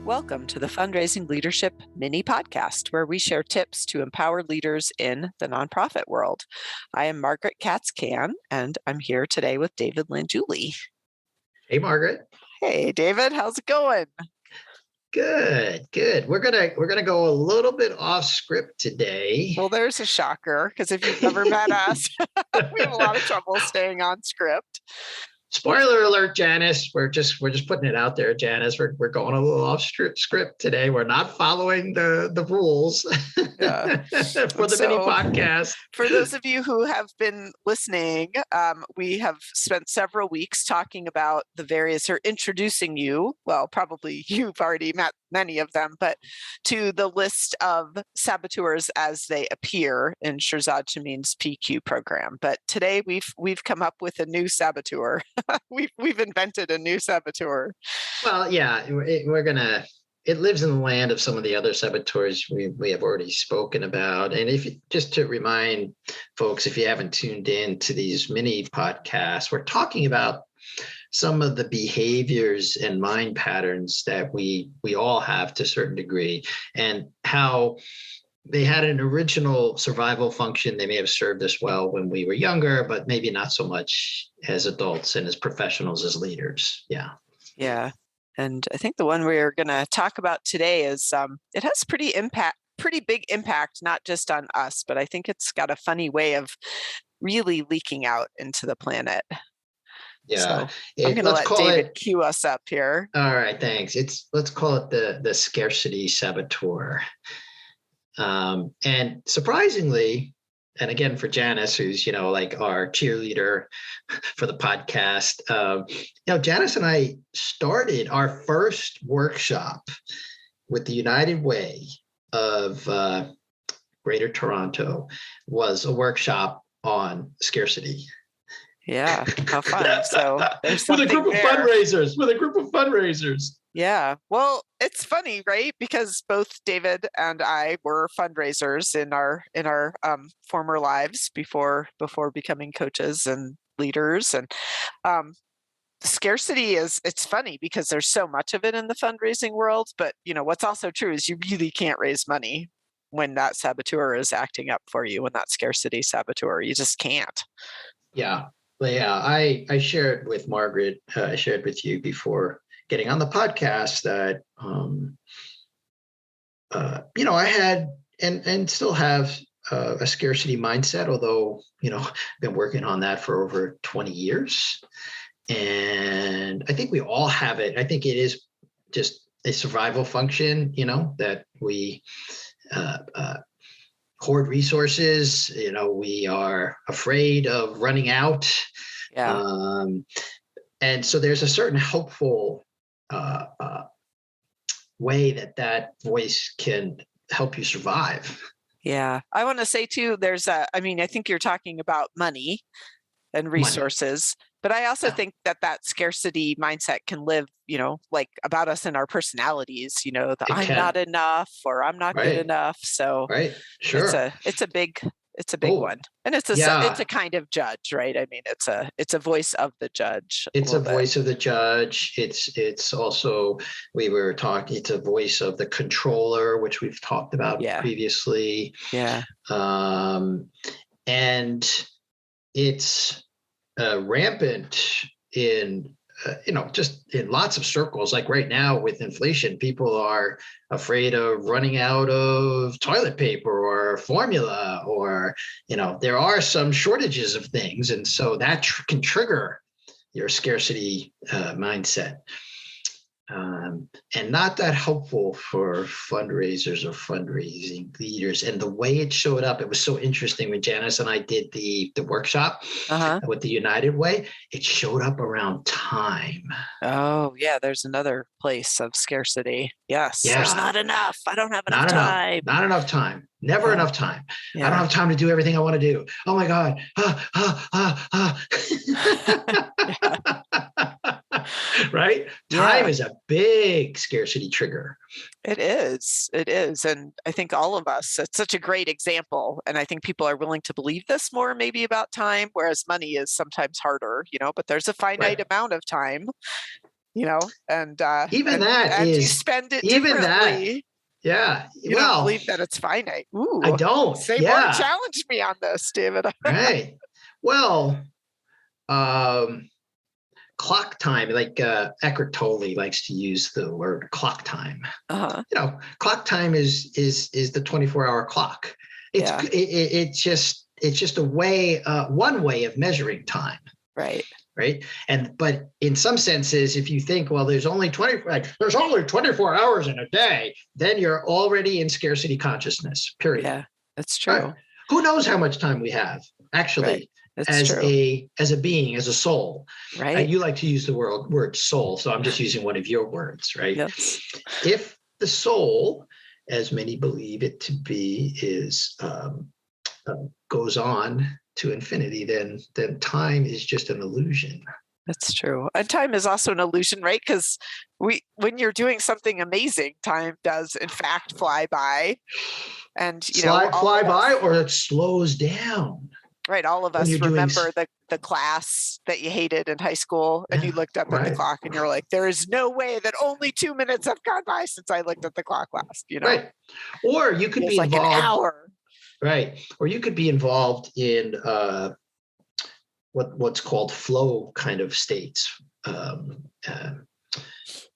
Welcome to the Fundraising Leadership Mini Podcast, where we share tips to empower leaders in the nonprofit world. I am Margaret Katz-Can, and I'm here today with David Landuli. Hey, Margaret. Hey, David, how's it going? Good. We're gonna go a little bit off script today. Well, there's a shocker, because if you've never met us, we have a lot of trouble staying on script. Spoiler alert, Janice. We're just putting it out there, Janice. We're going a little off script today. We're not following the rules for the mini podcast. For those of you who have been listening, we have spent several weeks talking about the various, or introducing you. Well, probably you've already met many of them, but to the list of saboteurs as they appear in Shirzad Chameen's PQ program. But today we've come up with a new saboteur. We've invented a new saboteur. Well, yeah, it lives in the land of some of the other saboteurs we have already spoken about. And just to remind folks, if you haven't tuned in to these mini podcasts, we're talking about some of the behaviors and mind patterns that we all have to a certain degree, and how they had an original survival function. They may have served us well when we were younger, but maybe not so much as adults and as professionals, as leaders. Yeah. And I think the one we're going to talk about today is it has pretty big impact, not just on us, but I think it's got a funny way of really leaking out into the planet. Yeah. So I'm going to let David cue us up here. All right, thanks. Let's call it the scarcity saboteur. And surprisingly, and again, for Janice, who's, like our cheerleader for the podcast, Janice and I started our first workshop with the United Way of Greater Toronto. Was a workshop on scarcity. Yeah, how fun. So there's with a group of fundraisers. Yeah. Well, it's funny, right? Because both David and I were fundraisers in our former lives before becoming coaches and leaders. And scarcity it's funny because there's so much of it in the fundraising world. But what's also true is you really can't raise money when that saboteur is acting up for you. When that scarcity saboteur, you just can't. Yeah. Yeah, I shared with Margaret, I shared with you before getting on the podcast that, I had and still have a scarcity mindset, although, I've been working on that for over 20 years. And I think we all have it. I think it is just a survival function, that we hoard resources. We are afraid of running out. Yeah. And so there's a certain helpful way that voice can help you survive. Yeah. I want to say too, I think you're talking about money and resources, but I also think that scarcity mindset can live, like about us in our personalities, I'm not enough, or I'm not good enough. So sure. It's a big one. And it's a kind of judge, right? I mean, it's a voice of the judge. It's a voice of the judge. It's also, it's a voice of the controller, which we've talked about previously. Yeah. And it's rampant in just in lots of circles. Like right now with inflation, people are afraid of running out of toilet paper or formula, or there are some shortages of things, and so that can trigger your scarcity mindset. And not that helpful for fundraisers or fundraising leaders. And the way it showed up, it was so interesting when Janice and I did the workshop with the United Way. It showed up around time. Oh, yeah. There's another place of scarcity. Yes. Yeah. There's not enough. I don't have enough time. Not enough time. Never enough time. Yeah. I don't have time to do everything I want to do. Oh my God. Right? Time is a big scarcity trigger. It is. And I think all of us, it's such a great example. And I think people are willing to believe this more maybe about time, whereas money is sometimes harder, but there's a finite amount of time. Even and that and you is, spend it even that, differently. yeah. You don't Well, believe that it's finite. I Ooh, don't. say more, Yeah. challenge me on this, David. Right. Well, um, clock time, like Eckhart Tolle likes to use the word clock time. Uh-huh. Clock time is the 24-hour clock. Yeah. It's just a way, one way of measuring time. Right. Right. But in some senses, if you think, well, there's only 24 hours in a day, then you're already in scarcity consciousness, period. Yeah, that's true. Who knows how much time we have Right. actually That's as true. a being, as a soul. Right. You like to use the word soul, so I'm just using one of your words, right? Yes. If the soul, as many believe it to be, is goes on to infinity, then time is just an illusion. That's true. And time is also an illusion, right? Because when you're doing something amazing, time does in fact fly by. And all Fly of by, us, or it slows down. right? All of When you're us doing, remember the class that you hated in high school, and yeah, you looked up at the right, clock and you're like, there is no way that only 2 minutes have gone by since I looked at the clock last, right. Or you could It's be like an involved, hour. right? Or you could be involved in what's called flow kind of states.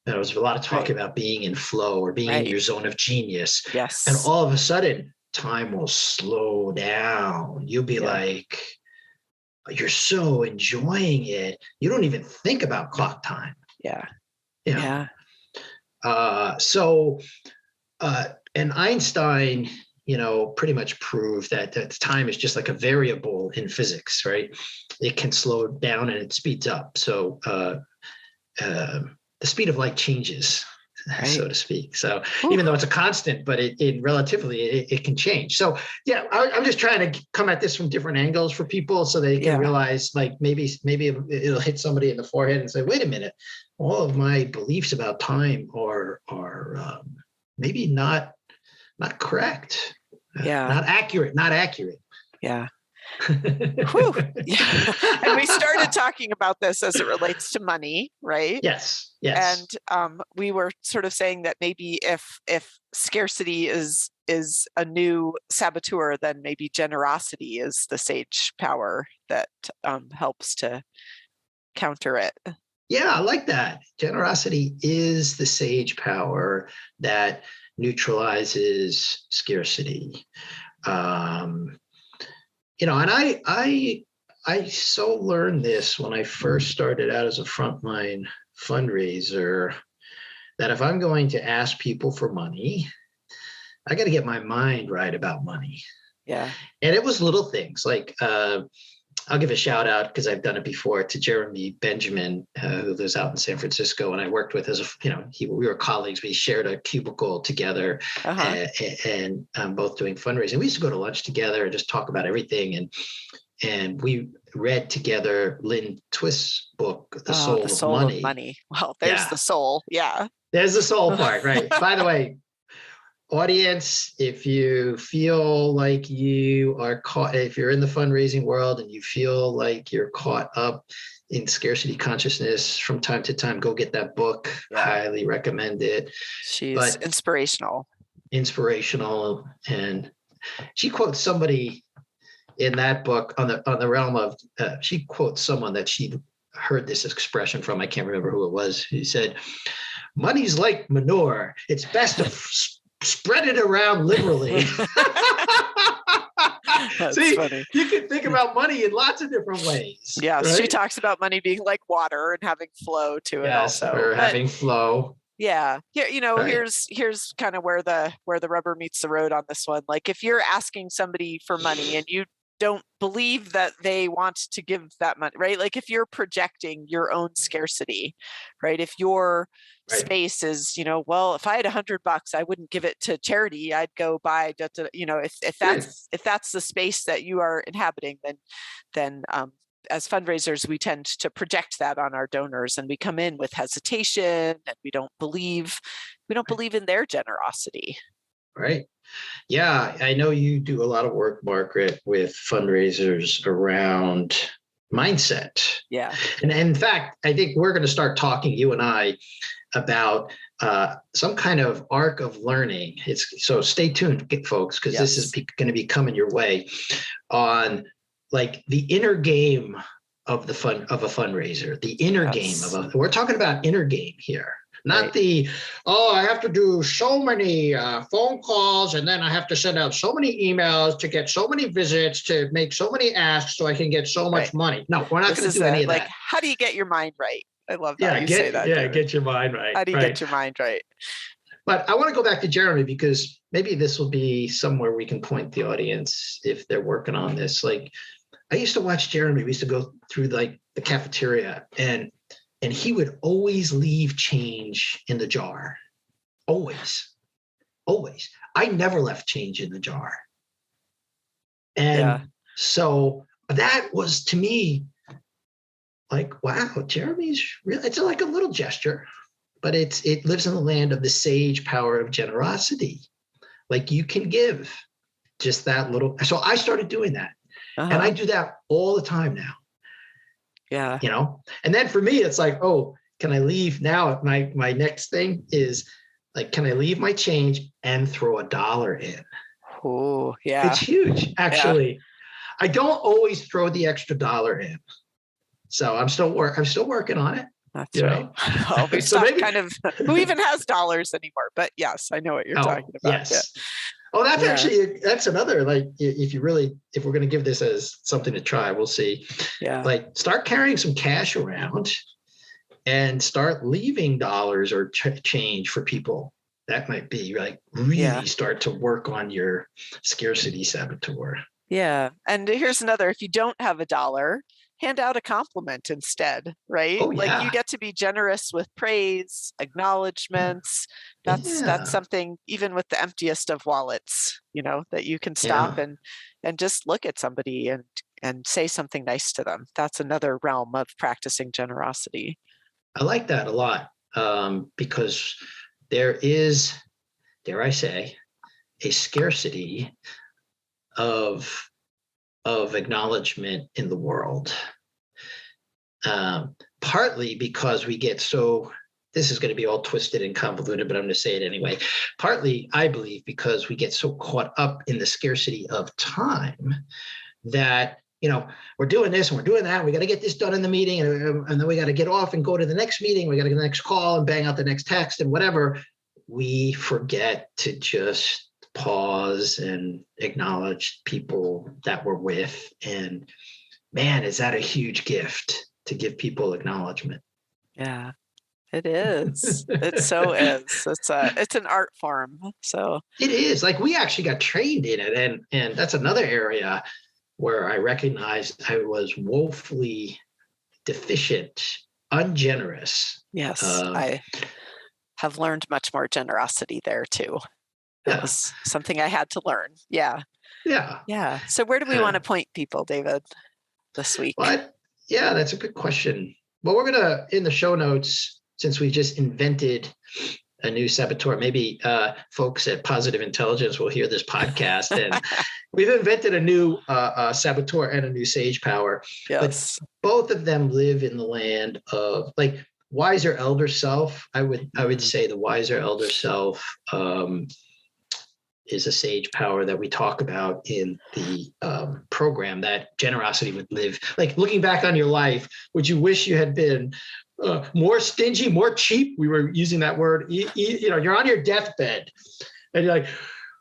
There was a lot of talk Right. about being in flow or being in Right. your zone of genius. And Yes. all of a sudden, time will slow down. You'll be Yeah. like, you're so enjoying it. You don't even think about clock time. Yeah. You know? And Einstein, pretty much proved that time is just like a variable in physics, right? It can slow down and it speeds up. So the speed of light changes, Right. so to speak. So Ooh. even though it's a constant, but it relatively, it can change. So yeah, I'm just trying to come at this from different angles for people so they can realize, like, maybe it'll hit somebody in the forehead and say, wait a minute, all of my beliefs about time are maybe not correct. Yeah. Not accurate. Yeah. Whew. Yeah. And we started talking about this as it relates to money, right? Yes. And we were sort of saying that maybe if scarcity is a new saboteur, then maybe generosity is the sage power that helps to counter it. Yeah, I like that. Generosity is the sage power that neutralizes scarcity. And I so learned this when I first started out as a frontline fundraiser, that if I'm going to ask people for money, I got to get my mind right about money. Yeah. And it was little things like, I'll give a shout out, because I've done it before, to Jeremy Benjamin, who lives out in San Francisco, and I worked with we were colleagues. We shared a cubicle together, and both doing fundraising. We used to go to lunch together and just talk about everything. And we read together Lynn Twist's book, The Soul of Money. Well, there's the soul. Yeah. There's the soul part, right? By the way, audience, if you feel like you are caught, if you're in the fundraising world and you feel like you're caught up in scarcity consciousness from time to time, go get that book. Highly recommend it. She's inspirational. And she quotes somebody in that book on the realm of, she quotes someone that she heard this expression from. I can't remember who it was. He said, money's like manure. It's best to spread it around liberally. That's See, funny. You can think about money in lots of different ways. Yeah, right? She talks about money being like water and having flow to it also. Or having flow. Yeah. Here's kind of where the rubber meets the road on this one. Like, if you're asking somebody for money and you don't believe that they want to give that money, right? Like, if you're projecting your own scarcity, right? If your space is, well, if I had $100, I wouldn't give it to charity. I'd go buy, if that's the space that you are inhabiting, then as fundraisers, we tend to project that on our donors, and we come in with hesitation, and we don't believe in their generosity. Right. Yeah, I know you do a lot of work, Margaret, with fundraisers around mindset. Yeah. And in fact, I think we're going to start talking, you and I, about some kind of arc of learning. So stay tuned, folks, because this is going to be coming your way on like the inner game of a fundraiser, the inner game we're talking about inner game here. Not I have to do so many phone calls and then I have to send out so many emails to get so many visits to make so many asks so I can get so much money. No, we're not going to do any of that. How do you get your mind right? I love that you say that. Yeah, get your mind right. How do you get your mind right? But I want to go back to Jeremy because maybe this will be somewhere we can point the audience if they're working on this. Like I used to watch Jeremy. We used to go through like the cafeteria and he would always leave change in the jar. Always. I never left change in the jar. And so that was to me like, wow, Jeremy's really, it's like a little gesture, but it lives in the land of the sage power of generosity. Like you can give just that little. So I started doing that. And I do that all the time now. Yeah. You know, and then for me, it's like, oh, can I leave now? My next thing is like, can I leave my change and throw $1 in? Oh, yeah. It's huge, actually. Yeah. I don't always throw the extra $1 in. So I'm still working on it. That's right. Oh, we stopped who even has dollars anymore? But yes, I know what you're talking about. Yes. Yeah. Oh, that's another, like, if we're going to give this as something to try, we'll see. Yeah. Like start carrying some cash around and start leaving dollars or change for people. That might be like really start to work on your scarcity saboteur. Yeah. And here's another, if you don't have $1, hand out a compliment instead, right? Oh, yeah. Like you get to be generous with praise, acknowledgments. That's something, even with the emptiest of wallets, you know, that you can stop and just look at somebody and say something nice to them. That's another realm of practicing generosity. I like that a lot because there is, dare I say, a scarcity of acknowledgement in the world. Partly because we get this is going to be all twisted and convoluted, but I'm going to say it anyway. Partly, I believe, because we get so caught up in the scarcity of time that, you know, we're doing this and we're doing that. We got to get this done in the meeting and then we got to get off and go to the next meeting. We got to get the next call and bang out the next text and whatever. We forget to just pause and acknowledge people that we're with. And man, is that a huge gift to give people acknowledgement. Yeah, it is. It so is. It's an art form. So it is. Like we actually got trained in it. And that's another area where I recognized I was woefully deficient, ungenerous. Yes, I have learned much more generosity there too. That was something I had to learn. Yeah. Yeah. Yeah. So where do we want to point people, David, this week? Yeah, that's a good question. Well, we're going to, in the show notes, since we just invented a new saboteur, maybe folks at Positive Intelligence will hear this podcast. And we've invented a new saboteur and a new sage power. Yes. But both of them live in the land of like wiser elder self. I would say the wiser elder self is a sage power that we talk about in the program, that generosity would live. Like looking back on your life, would you wish you had been more stingy, more cheap? We were using that word. You know, you're on your deathbed and you're like,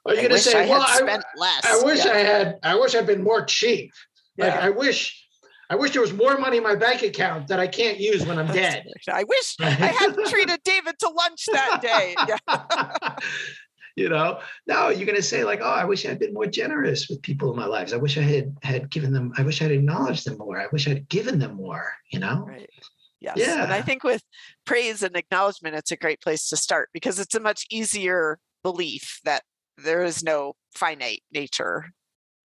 are you going to say, well, I wish I'd been more cheap. Like I wish there was more money in my bank account that I can't use when I'm dead. I wish I hadn't treated David to lunch that day. Yeah. You know, no, you're going to say like, oh, I wish I had been more generous with people in my lives. I wish I had given them, I wish I'd acknowledged them more. I wish I'd given them more, you know? Right. Yes. Yeah. And I think with praise and acknowledgement, it's a great place to start because it's a much easier belief that there is no finite nature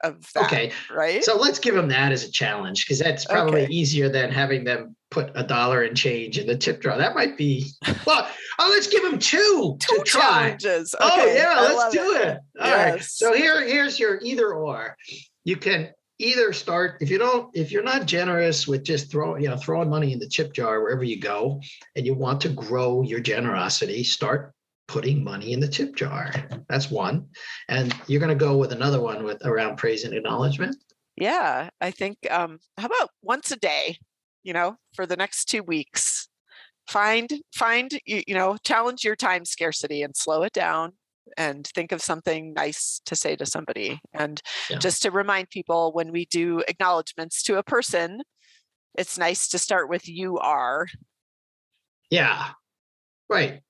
of that. Okay. Right. So let's give them that as a challenge because that's probably easier than having them put $1 in change in the tip jar. That might be, well, let's give them two to try. Challenges. Okay. Oh yeah, let's do it. All right. So here's your either or. You can either start, if you're not generous with just throwing money in the tip jar wherever you go, and you want to grow your generosity, start putting money in the tip jar. That's one. And you're going to go with another one with around praise and acknowledgement. Yeah, I think, how about once a day, for the next 2 weeks, find, challenge your time scarcity and slow it down and think of something nice to say to somebody. And Yeah. just to remind people, when we do acknowledgments to a person, it's nice to start with "you are." Yeah. Right.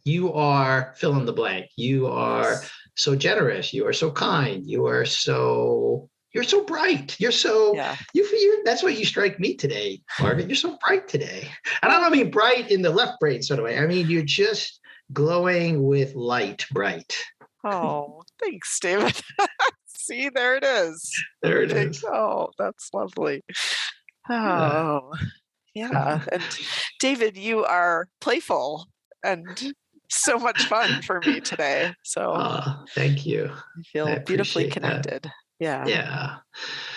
You are fill in the blank. You are so generous. You are so kind. You're so bright. That's what you strike me today, Margaret. You're so bright today. And I don't mean bright in the left brain sort of way. I mean, you're just glowing with light, bright. Oh, thanks, David. See, there it is. There it is. Oh, that's lovely. Yeah. Oh, yeah. And David, you are playful and so much fun for me today. So Thank you. I I feel beautifully appreciate that. connected. Yeah. Yeah.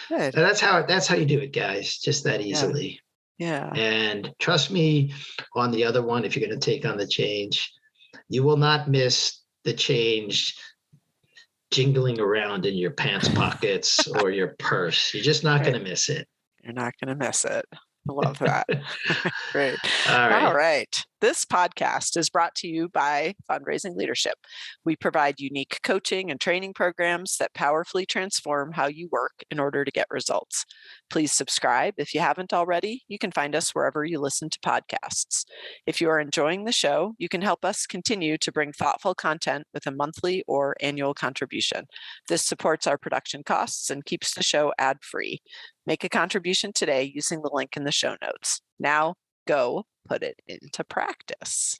Good. And that's how you do it, guys. Just that easily. Yeah. And trust me on the other one, if you're going to take on the change, you will not miss the change jingling around in your pants pockets or your purse. You're just not going to miss it. You're not going to miss it. I love that. Great. All right. This podcast is brought to you by Fundraising Leadership. We provide unique coaching and training programs that powerfully transform how you work in order to get results. Please subscribe if you haven't already. You can find us wherever you listen to podcasts. If you are enjoying the show, you can help us continue to bring thoughtful content with a monthly or annual contribution. This supports our production costs and keeps the show ad-free. Make a contribution today using the link in the show notes. Now, go put it into practice.